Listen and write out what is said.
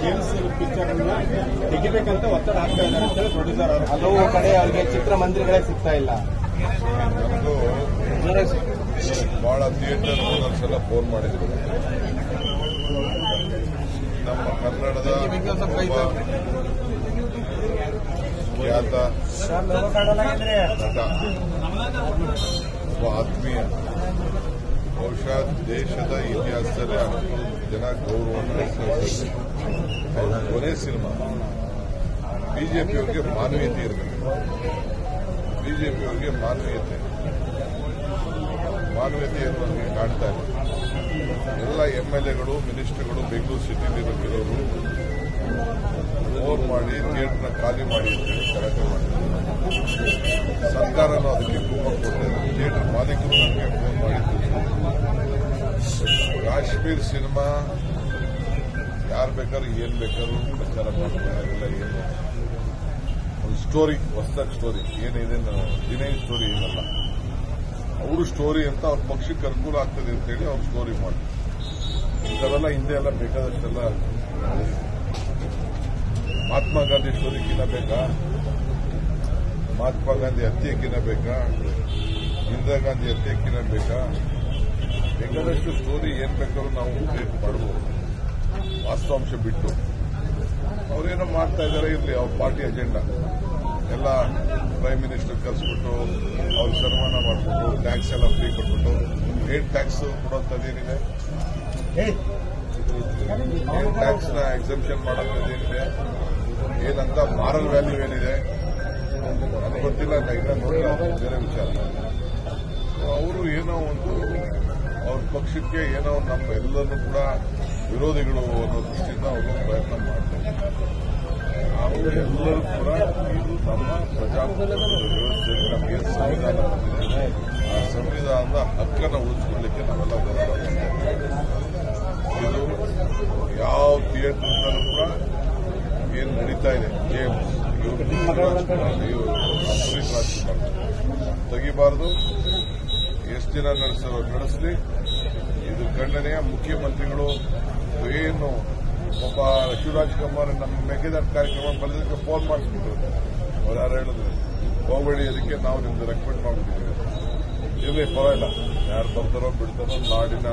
James picture ಅನ್ನ ತೆಗಿಬೇಕಂತ ಒತ್ತಡ ಆಗ್ತಾ ಇದ್ದಾರೆ ಅಂತ ಪ್ರೊಡ್ಯೂಸರ್ ಅವರು. ಹಲವು ಕಡೆ ಅವರಿಗೆ ಚಿತ್ರಮಂದಿರಗಳೇ ಸಿಗ್ತಾ ಇಲ್ಲ. ನಮ್ದು ಬಹಳ ಥಿಯೇಟರ್ ಓನರ್ಸ್ ಫೋನ್ ಮಾಡಿದ್ರು. ನಮ್ಮ ಕನ್ನಡದ ಖ್ಯಾತ ನಟ, ಒಬ್ಬ ಆತ್ಮೀಯ, ಬಹುಶಃ ದೇಶದ ಇತಿಹಾಸದಲ್ಲಿ ಅಷ್ಟು ಜನ ಗೌರವವನ್ನು ಅವ್ರ ಕೊನೆ ಸಿನಿಮಾ. ಬಿಜೆಪಿಯವರಿಗೆ ಮಾನವೀಯತೆ ಇರಬೇಕು. ಬಿಜೆಪಿಯವರಿಗೆ ಮಾನವೀಯತೆ ನಮಗೆ ಕಾಣ್ತಾ ಇದೆ. ಎಲ್ಲ MLAಗಳು, ಮಿನಿಸ್ಟರ್ಗಳು ಬೆಂಗಳೂರು ಸಿಟಿಲಿರೋರು ಫೋನ್ ಮಾಡಿ ಥಿಯೇಟರ್ನ ಖಾಲಿ ಮಾಡಿ ಅಂತೇಳಿ ಗಲಾಟೆ ಮಾಡಿದ್ದಾರೆ. ಸರ್ಕಾರನೂ ಅದಕ್ಕೆ ತುಂಬ ಕೊಟ್ಟಿದೆ. ಥಿಯೇಟರ್ ಮಾಲೀಕರು ನನಗೆ ಫೋನ್ ಮಾಡಿ ಕಾಶ್ಮೀರ್ ಸಿನಿಮಾ ಯಾರು ಬೇಕಾದ್ರೂ ಏನ್ ಬೇಕಾದ್ರೂ ಪ್ರಚಾರ ಮಾಡಬೇಕಾಗಿಲ್ಲ. ಏನು ಒಂದು ಸ್ಟೋರಿ, ಹೊಸದಾಗಿ ಸ್ಟೋರಿ ಏನಿದೆ, ದಿನೇ ಸ್ಟೋರಿ ಏನಲ್ಲ, ಅವರು ಸ್ಟೋರಿ ಅಂತ ಅವ್ರ ಪಕ್ಷಕ್ಕೆ ಅನುಕೂಲ ಆಗ್ತದೆ ಅಂತೇಳಿ ಅವ್ರು ಸ್ಟೋರಿ ಮಾಡಿ ಇಂಥವೆಲ್ಲ ಹಿಂದೆ ಎಲ್ಲ ಬೇಕಾದಷ್ಟೆಲ್ಲ. ಮಹಾತ್ಮ ಗಾಂಧಿ ಸ್ಟೋರಿ ಕಿನ್ನಬೇಕಾ? ಮಹಾತ್ಮ ಗಾಂಧಿ ಹತ್ಯೆ ಕಿನ್ನಬೇಕಾ? ಇಂದಿರಾ ಗಾಂಧಿ ಹತ್ಯೆ ಕಿನ್ನಬೇಕಾ? ಬೇಕಾದಷ್ಟು ಸ್ಟೋರಿ ಏನ್ ಬೇಕಾದ್ರೂ ನಾವು ಕ್ರಿಯೇಟ್ ಮಾಡಬಹುದು, ವಾಸ್ತವಾಂಶ ಬಿಟ್ಟು. ಅವ್ರೇನೋ ಮಾಡ್ತಾ ಇದ್ದಾರೆ, ಇರಲಿ, ಅವ್ರ ಪಾರ್ಟಿ ಅಜೆಂಡಾ ಎಲ್ಲ ಪ್ರೈಮ್ ಮಿನಿಸ್ಟರ್ ಕರೆಸ್ಬಿಟ್ಟು ಅವ್ರ ಸನ್ಮಾನ ಮಾಡಿಬಿಟ್ಟು ಟ್ಯಾಕ್ಸ್ ಎಲ್ಲ ಫ್ರೀ ಕೊಟ್ಬಿಟ್ಟು, ಏನ್ ಟ್ಯಾಕ್ಸ್ ಕೊಡೋಂಥದ್ದೇನಿದೆ, ಏನ್ ಟ್ಯಾಕ್ಸ್ ನ ಎಕ್ಸೆಂಪ್ಷನ್ ಮಾಡೋಂಥದ್ದೇನಿದೆ, ಏನಂತ ಮಾರಲ್ ವ್ಯಾಲ್ಯೂ ಏನಿದೆ ನನಗೆ ಗೊತ್ತಿಲ್ಲ. ಈಗ ನೋಡಿಲ್ಲ, ಬೇರೆ ವಿಚಾರ. ಅವರು ಏನೋ ಒಂದು ಅವ್ರ ಪಕ್ಷಕ್ಕೆ ಏನೋ ನಮ್ಮ ಎಲ್ಲರನ್ನೂ ಕೂಡ ವಿರೋಧಿಗಳು ಅನ್ನೋ ದೃಷ್ಟಿಯಿಂದ ಅವರು ಪ್ರಯತ್ನ ಮಾಡ್ತಾರೆ. ನಾವು ಎಲ್ಲರೂ ಕೂಡ ಇದು ನಮ್ಮ ಪ್ರಜಾಪ್ರಭುತ್ವದ ವ್ಯವಸ್ಥೆಯಲ್ಲಿ ನಮಗೆ ಸಂವಿಧಾನ ಬಂದಿದೆ. ಆ ಸಂವಿಧಾನದ ಹಕ್ಕನ್ನು ಉಳಿಸಿಕೊಳ್ಳಲಿಕ್ಕೆ ನಾವೆಲ್ಲ ಹೋರಾಡ್ತಾ ಇದು ಯಾವ ಥಿಯೇಟರ್ನಲ್ಲೂ ಕೂಡ ಏನು ನಡೀತಾ ಇದೆ, ಜೇಮ್ಸ್ ಪುನೀತ್ ರಾಜ್ಕುಮಾರ್ ತೆಗಿಬಾರದು. ಎಷ್ಟು ದಿನ ನಡೆಸಲಿ. ಇದು ಖಂಡನೆಯ. ಮುಖ್ಯಮಂತ್ರಿಗಳು ಏನು ಒಬ್ಬ ಶಿವರಾಜ್ ಕುಮಾರ್ ನಮ್ಮ ಮೇಕೆದಾಟು ಕಾರ್ಯಕ್ರಮ ಬರೆದಕ್ಕೆ ಫೋನ್ ಮಾಡಿಸ್ಬಿಟ್ರು. ಅವ್ರು ಯಾರು ಹೇಳಿದ್ರು ಹೋಗಬೇಡಿ, ಅದಕ್ಕೆ ನಾವು ನಿಮ್ದು ರೆಕಮೆಂಡ್ ಮಾಡ್ಬಿಟ್ಟಿದ್ದೀವಿ. ಇರಲಿ, ಪರವಾಗಿಲ್ಲ, ಯಾರು ಬರ್ತಾರೋ ಬಿಡ್ತಾರೋ ನಾಡಿನ